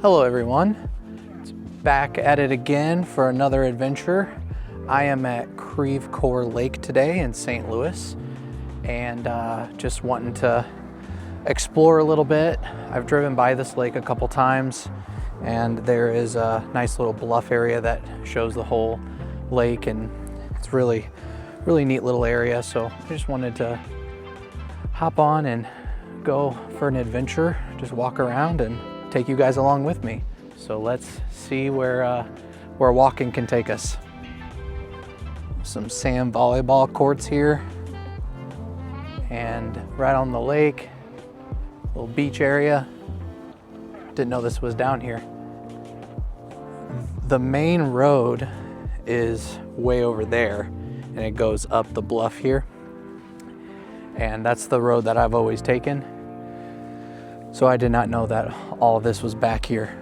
Hello everyone, it's back at it again for another adventure. I am at Creve Coeur Lake today in St. Louis and just wanting to explore a little bit. I've driven by this lake a couple times and there is a nice little bluff area that shows the whole lake, and it's really neat little area. So I just wanted to hop on and go for an adventure, just walk around and take you guys along with me. So let's see where walking can take us. Some sand volleyball courts here, and right on the lake, little beach area. Didn't know this was down here. The main road is way over there and it goes up the bluff here, and that's the road that I've always taken. So I did not know that all of this was back here,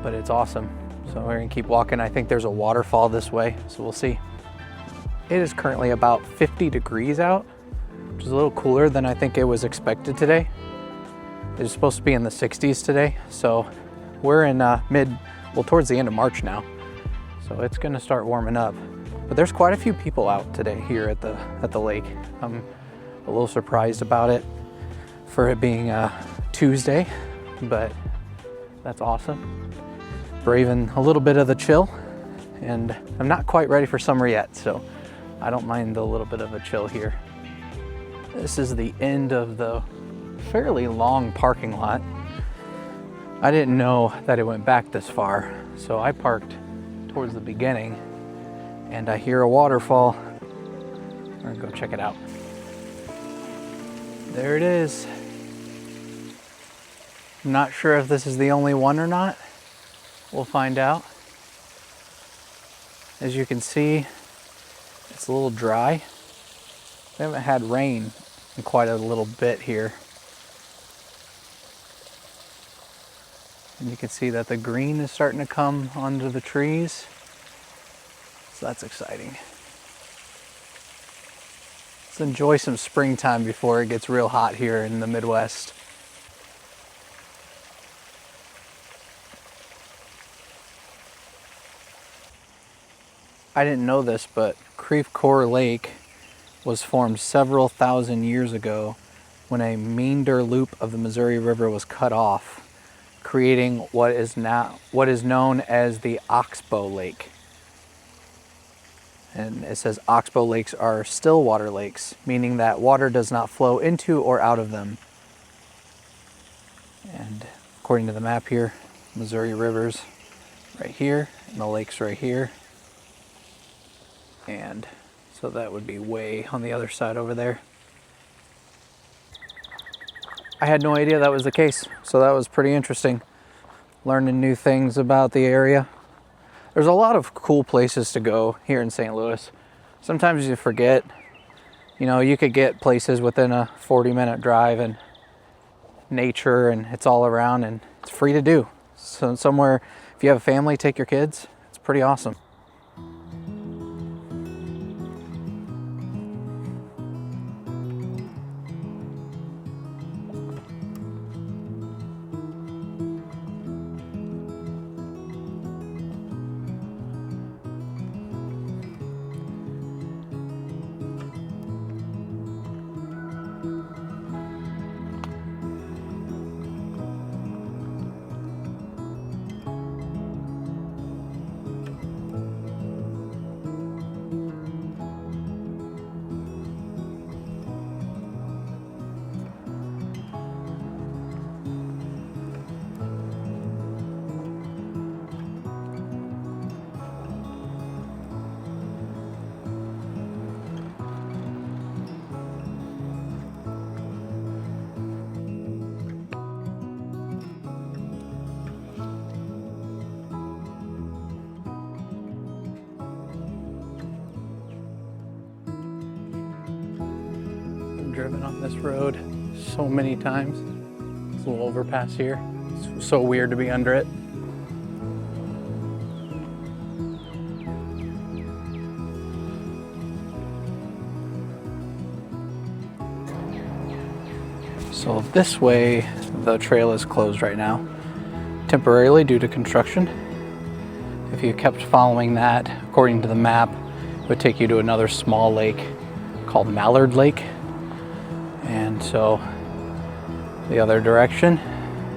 but it's awesome. So we're gonna keep walking. I think there's a waterfall this way, so we'll see. It is currently about 50 degrees out, which is a little cooler than I think it was expected today. It's supposed to be in the 60s today, so we're in towards the end of March now, so it's gonna start warming up. But there's quite a few people out today here at the lake. I'm a little surprised about it for it being Tuesday, but that's awesome. Braving a little bit of the chill, and I'm not quite ready for summer yet, so I don't mind the little bit of a chill here. This is the end of the fairly long parking lot. I didn't know that it went back this far, so I parked towards the beginning, and I hear a waterfall. We're gonna go check it out. There it is. I'm not sure if this is the only one or not. We'll find out. As you can see, it's a little dry. We haven't had rain in quite a little bit here. And you can see that the green is starting to come onto the trees. So that's exciting. Let's enjoy some springtime before it gets real hot here in the Midwest. I didn't know this, but Creve Coeur Lake was formed several thousand years ago when a meander loop of the Missouri River was cut off, creating what is known as the Oxbow Lake. And it says Oxbow lakes are still water lakes, meaning that water does not flow into or out of them. And according to the map here, Missouri River's right here and the lake's right here. And so that would be way on the other side over there. I had no idea that was the case, so that was pretty interesting. Learning new things about the area. There's a lot of cool places to go here in St. Louis. Sometimes you forget, you could get places within a 40-minute drive and nature, and it's all around and it's free to do. So somewhere, if you have a family, take your kids. It's pretty awesome. Driven on this road so many times. This little overpass here. It's so weird to be under it. So this way, the trail is closed right now. temporarily due to construction. If you kept following that, according to the map, it would take you to another small lake called Mallard Lake. And so the other direction,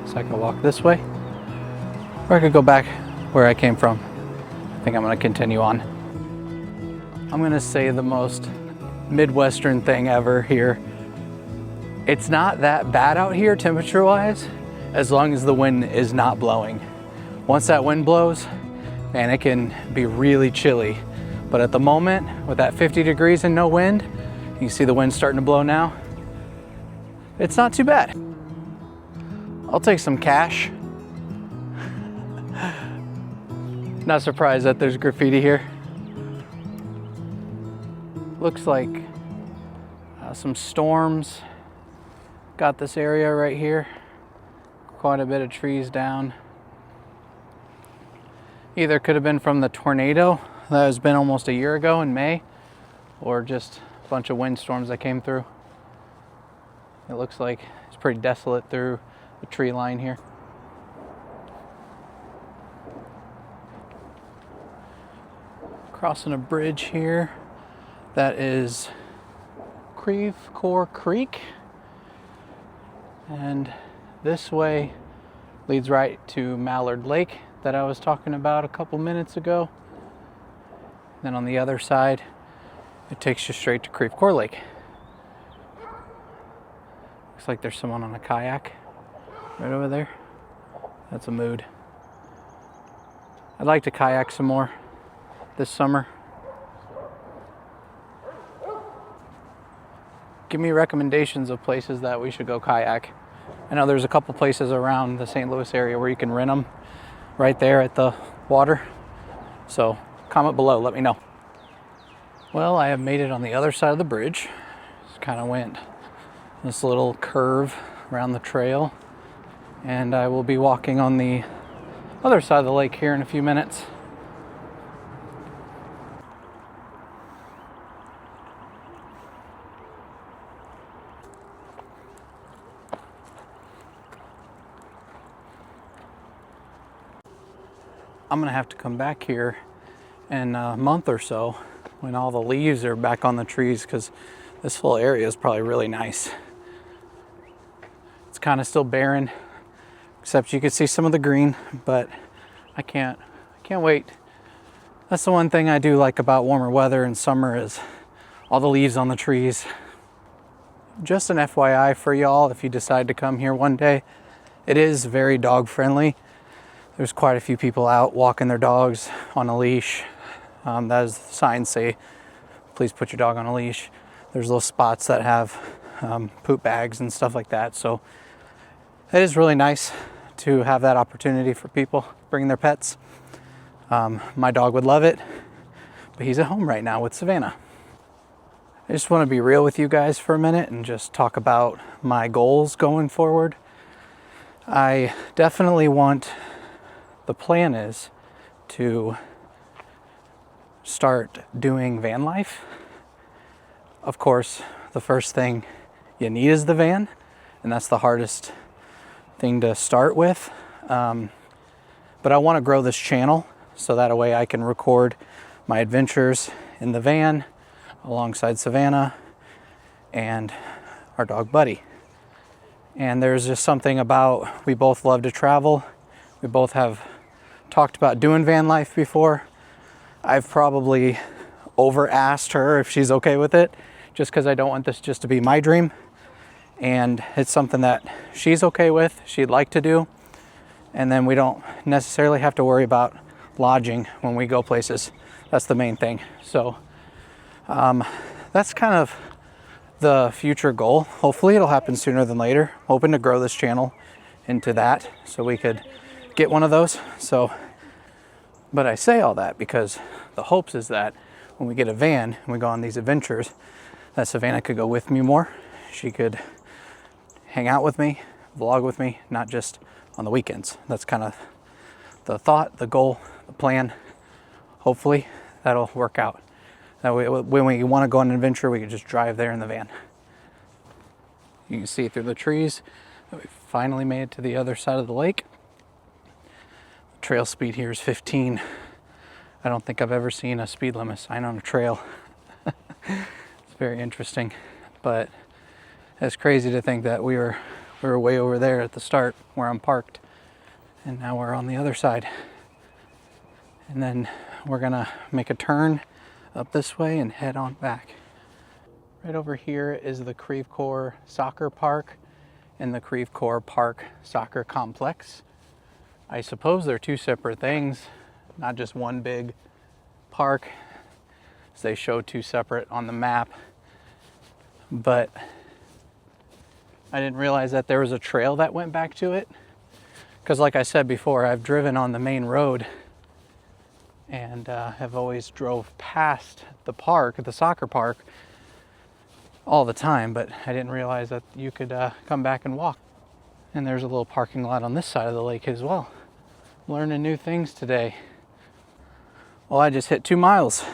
so I could walk this way, or I could go back where I came from. I think I'm gonna continue on. I'm gonna say the most Midwestern thing ever here. It's not that bad out here temperature-wise, as long as the wind is not blowing. Once that wind blows, man, it can be really chilly. But at the moment, with that 50 degrees and no wind, you can see the wind starting to blow now. It's not too bad. I'll take some cash. Not surprised that there's graffiti here. Looks like some storms got this area right here. Quite a bit of trees down. Either could have been from the tornado that has been almost a year ago in May, or just a bunch of windstorms that came through. It looks like it's pretty desolate through the tree line here. Crossing a bridge here. That is Creve Coeur Creek. And this way leads right to Mallard Lake that I was talking about a couple minutes ago. Then on the other side, it takes you straight to Creve Coeur Lake. Looks like there's someone on a kayak right over there. That's a mood. I'd like to kayak some more this summer. Give me recommendations of places that we should go kayak. I know there's a couple places around the St. Louis area where you can rent them right there at the water. So comment below, let me know. Well, I have made it on the other side of the bridge. Just kind of went this little curve around the trail, and I will be walking on the other side of the lake here in a few minutes. I'm gonna have to come back here in a month or so when all the leaves are back on the trees, because this whole area is probably really nice. It's kind of still barren, except you can see some of the green, but I can't wait. That's the one thing I do like about warmer weather in summer, is all the leaves on the trees. Just an FYI for y'all, if you decide to come here one day, it is very dog friendly. There's quite a few people out walking their dogs on a leash. That is, the signs say, please put your dog on a leash. There's little spots that have poop bags and stuff like that. So it is really nice to have that opportunity for people bringing their pets. My dog would love it, but he's at home right now with Savannah. I just want to be real with you guys for a minute and just talk about my goals going forward. I definitely want, the plan is to start doing van life. Of course, the first thing you need is the van, and that's the hardest thing to start with. But I want to grow this channel so that way I can record my adventures in the van alongside Savannah and our dog Buddy. And there's just something about, we both love to travel. We both have talked about doing van life before. I've probably over asked her if she's okay with it, just because I don't want this just to be my dream. And it's something that she's okay with, she'd like to do. And then we don't necessarily have to worry about lodging when we go places. That's the main thing. So that's kind of the future goal. Hopefully it'll happen sooner than later. Hoping to grow this channel into that so we could get one of those. So, but I say all that because the hopes is that when we get a van and we go on these adventures, that Savannah could go with me more. She could hang out with me, vlog with me, not just on the weekends. That's kind of the thought, the goal, the plan. Hopefully that'll work out. That way, when we want to go on an adventure, we can just drive there in the van. You can see through the trees that we finally made it to the other side of the lake. trail speed here is 15. I don't think I've ever seen a speed limit sign on a trail. It's very interesting, but it's crazy to think that we were way over there at the start where I'm parked, and now we're on the other side. And then we're gonna make a turn up this way and head on back. Right over here is the Creve Coeur Soccer Park and the Creve Coeur Park Soccer Complex. I suppose they're two separate things, not just one big park, as they show two separate on the map. But I didn't realize that there was a trail that went back to it. Because like I said before, I've driven on the main road and have always drove past the park, the soccer park, all the time, but I didn't realize that you could come back and walk. And there's a little parking lot on this side of the lake as well. Learning new things today. Well, I just hit 2 miles.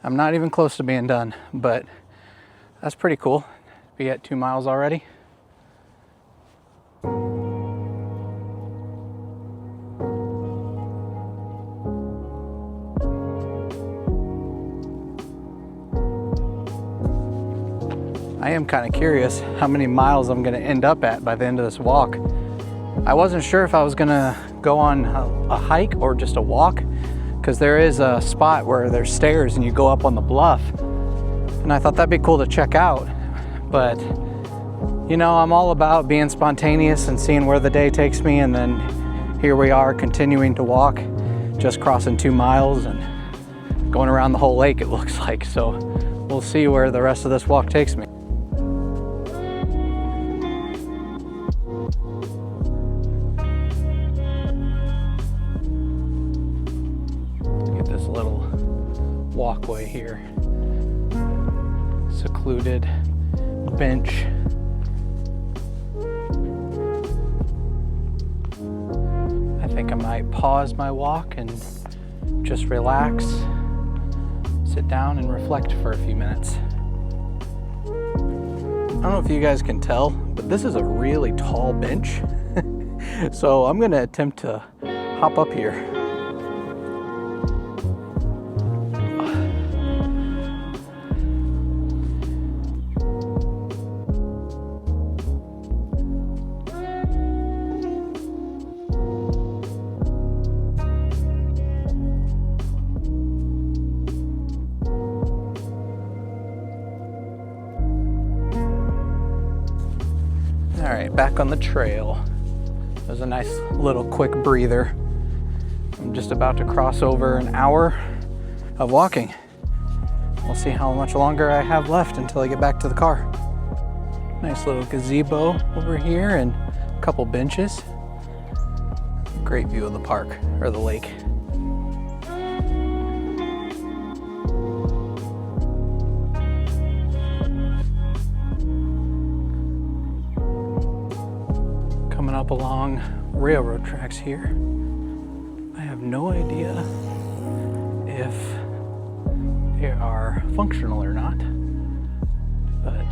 I'm not even close to being done, but that's pretty cool. Be at 2 miles already. I am kind of curious how many miles I'm going to end up at by the end of this walk. I wasn't sure if I was going to go on a hike or just a walk, because there is a spot where there's stairs and you go up on the bluff, and I thought that'd be cool to check out. But you know, I'm all about being spontaneous and seeing where the day takes me, and then here we are continuing to walk, just crossing 2 miles and going around the whole lake, it looks like. So we'll see where the rest of this walk takes me. Little walkway here, secluded bench. I think I might pause my walk and just relax, sit down and reflect for a few minutes. I don't know if you guys can tell, but this is a really tall bench. So I'm gonna attempt to hop up here. All right, back on the trail. It was a nice little quick breather. I'm just about to cross over an hour of walking. We'll see how much longer I have left until I get back to the car. Nice little gazebo over here and a couple benches. Great view of the park, or the lake. Coming up along railroad tracks here. I have no idea if they are functional or not, but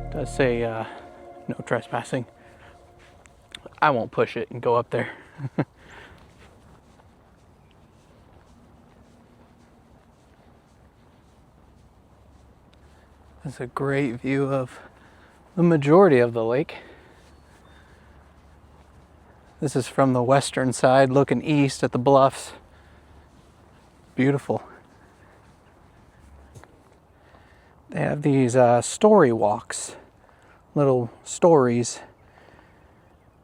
it does say no trespassing. I won't push it and go up there. That's a great view of the majority of the lake. This is from the western side looking east at the bluffs. Beautiful. They have these story walks, little stories.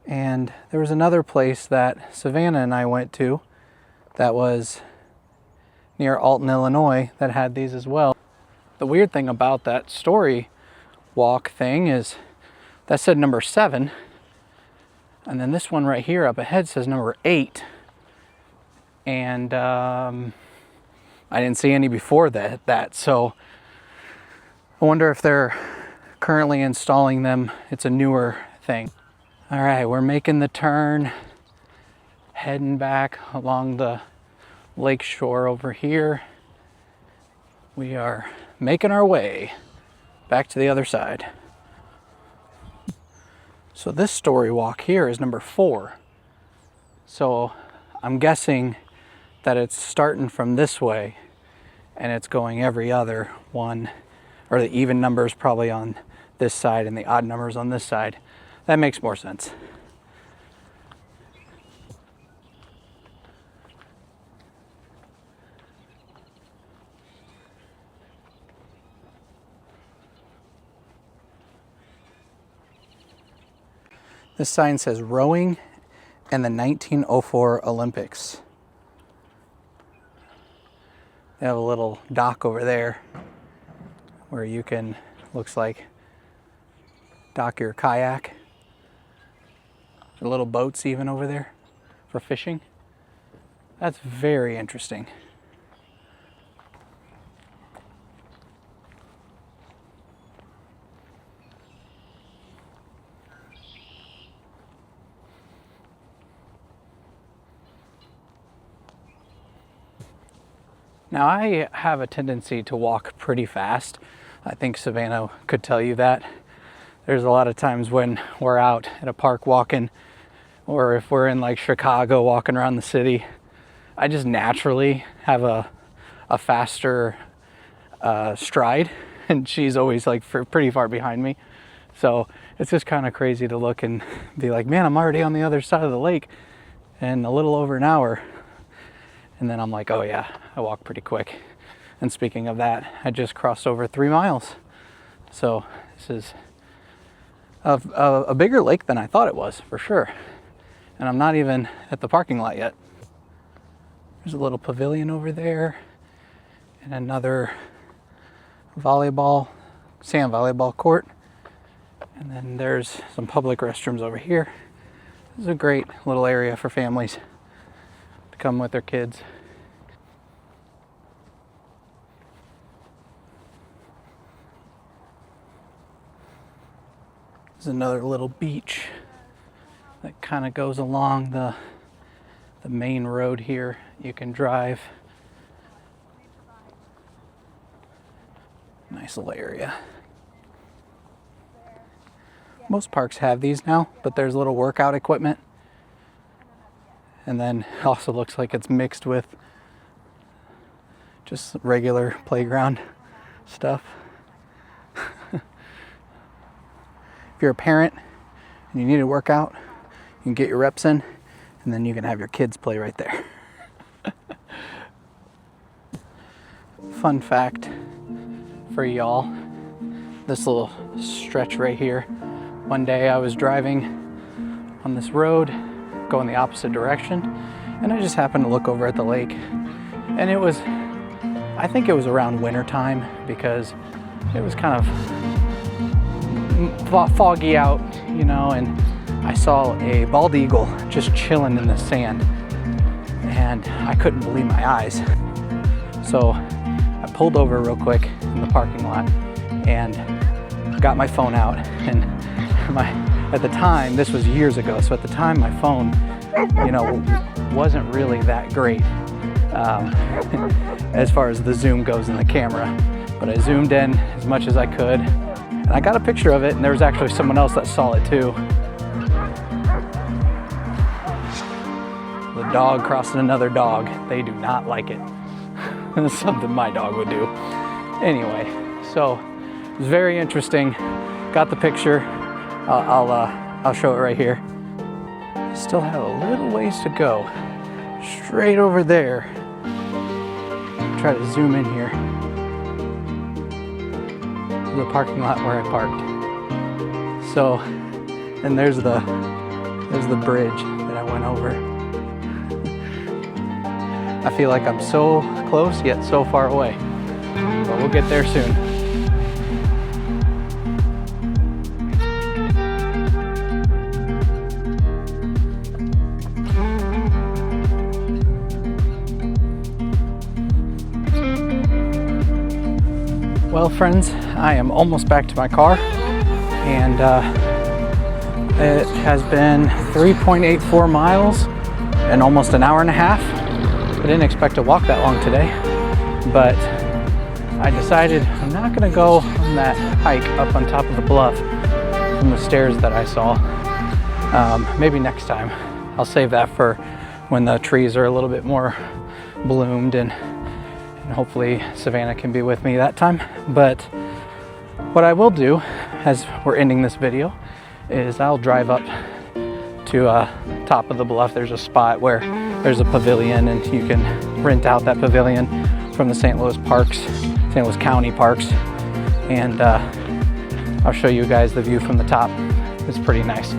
And there was another place that Savannah and I went to that was near Alton, Illinois, that had these as well. The weird thing about that story walk thing is that said number 7, and then this one right here up ahead says number 8, and I didn't see any before that, so I wonder if they're currently installing them. It's a newer thing. All right, we're making the turn, heading back along the lake shore over here. We are making our way back to the other side. So this story walk here is number 4. So I'm guessing that it's starting from this way and it's going every other one, or the even numbers probably on this side and the odd numbers on this side. That makes more sense. This sign says rowing and the 1904 Olympics. They have a little dock over there where you can, looks like, dock your kayak. The little boats even over there for fishing. That's very interesting. Now, I have a tendency to walk pretty fast. I think Savannah could tell you that. There's a lot of times when we're out at a park walking, or if we're in like Chicago walking around the city, I just naturally have a faster stride, and she's always like pretty far behind me. So it's just kind of crazy to look and be like, man, I'm already on the other side of the lake in a little over an hour. And then I'm like, oh yeah, I walk pretty quick. And speaking of that, I just crossed over 3 miles. So this is a bigger lake than I thought it was, for sure. And I'm not even at the parking lot yet. There's a little pavilion over there and another sand volleyball court. And then there's some public restrooms over here. This is a great little area for families to come with their kids. There's another little beach that kind of goes along the main road here. You can drive. Nice little area. Most parks have these now, but there's little workout equipment. And then it also looks like it's mixed with just regular playground stuff. If you're a parent and you need to work out, you can get your reps in, and then you can have your kids play right there. Fun fact for y'all, this little stretch right here. One day I was driving on this road, going the opposite direction, and I just happened to look over at the lake, and I think it was around winter time because it was kind of foggy out, you know, and I saw a bald eagle just chilling in the sand, and I couldn't believe my eyes. So I pulled over real quick in the parking lot and got my phone out, and at the time, this was years ago, so at the time my phone, you know, wasn't really that great as far as the zoom goes in the camera, but I zoomed in as much as I could, and I got a picture of it, and there was actually someone else that saw it too. The dog crossing another dog. They do not like it. That's something my dog would do. Anyway, so it was very interesting. Got the picture. I'll show it right here. Still have a little ways to go. Straight over there. Try to zoom in here. The parking lot where I parked. So, and there's the bridge that I went over. I feel like I'm so close yet so far away, but we'll get there soon. Well, friends, I am almost back to my car, and it has been 3.84 miles and almost an hour and a half. I didn't expect to walk that long today, but I decided I'm not going to go on that hike up on top of the bluff from the stairs that I saw. Maybe next time. I'll save that for when the trees are a little bit more bloomed, and hopefully Savannah can be with me that time. But what I will do as we're ending this video is I'll drive up to top of the bluff. There's a spot where there's a pavilion, and you can rent out that pavilion from the St. Louis County parks, and I'll show you guys the view from the top. It's pretty nice.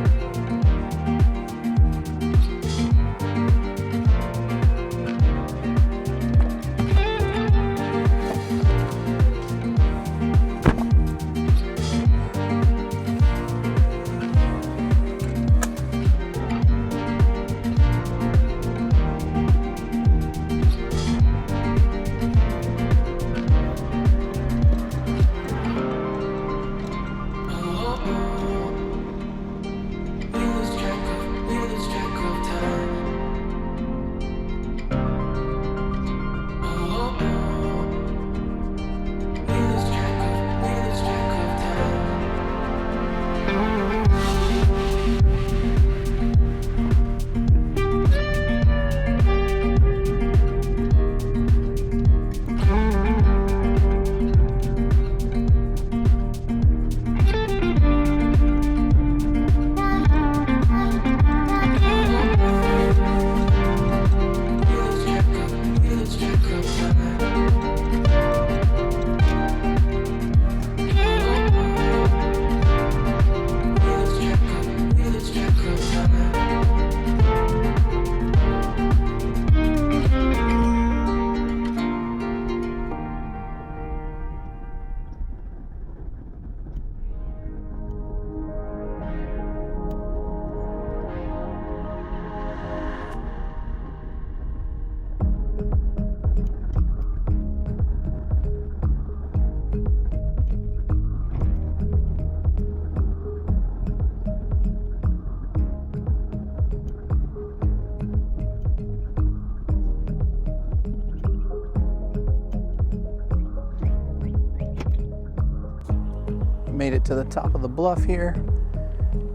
Made it to the top of the bluff here,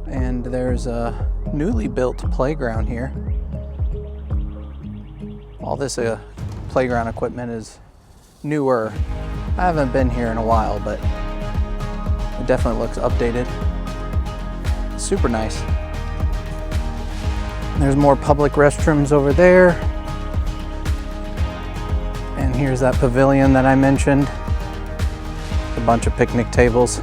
and there's a newly built playground here. All this playground equipment is newer. I haven't been here in a while, but it definitely looks updated. Super nice. There's more public restrooms over there, and here's that pavilion that I mentioned. A bunch of picnic tables.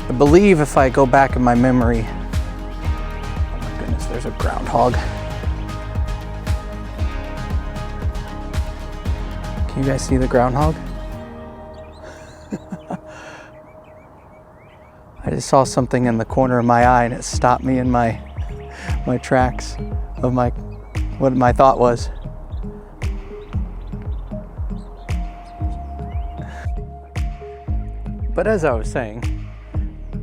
I believe, if I go back in my memory, oh my goodness, there's a groundhog. Can you guys see the groundhog? I just saw something in the corner of my eye, and it stopped me in my tracks of what my thought was. But as I was saying,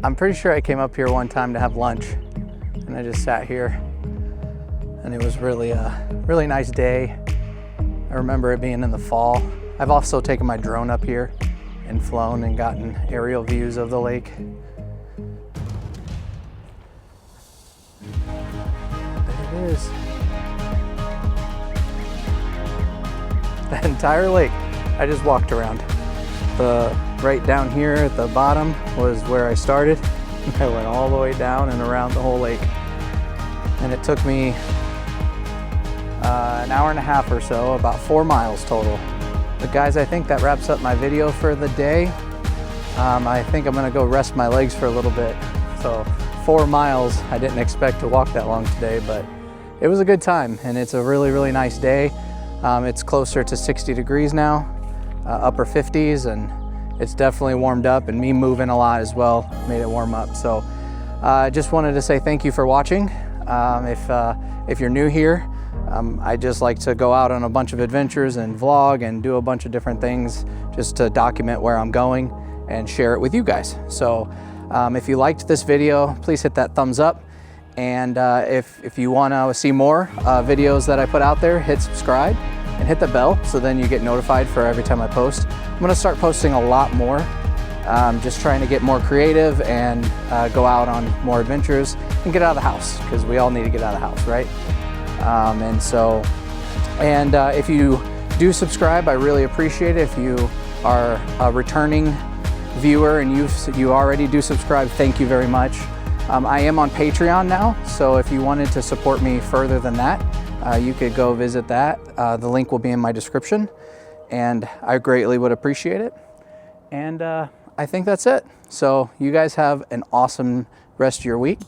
I'm pretty sure I came up here one time to have lunch, and I just sat here, and it was really a really nice day. I remember it being in the fall. I've also taken my drone up here and flown and gotten aerial views of the lake. There it is. The entire lake. I just walked around. Right down here at the bottom was where I started. I went all the way down and around the whole lake. And it took me an hour and a half or so, about 4 miles total. But guys, I think that wraps up my video for the day. I think I'm gonna go rest my legs for a little bit. So 4 miles, I didn't expect to walk that long today, but it was a good time, and it's a really, really nice day. It's closer to 60 degrees now, upper 50s, and it's definitely warmed up, and me moving a lot as well made it warm up. So I just wanted to say thank you for watching. If you're new here, I just like to go out on a bunch of adventures and vlog and do a bunch of different things just to document where I'm going and share it with you guys. So if you liked this video, please hit that thumbs up. And if you want to see more videos that I put out there, hit subscribe and hit the bell so then you get notified for every time I post. I'm going to start posting a lot more, just trying to get more creative and go out on more adventures and get out of the house, because we all need to get out of the house, right? And if you do subscribe, I really appreciate it. If you are a returning viewer and you already do subscribe, thank you very much. I am on Patreon now, so if you wanted to support me further than that, you could go visit that. The link will be in my description, and I greatly would appreciate it. And I think that's it. So you guys have an awesome rest of your week.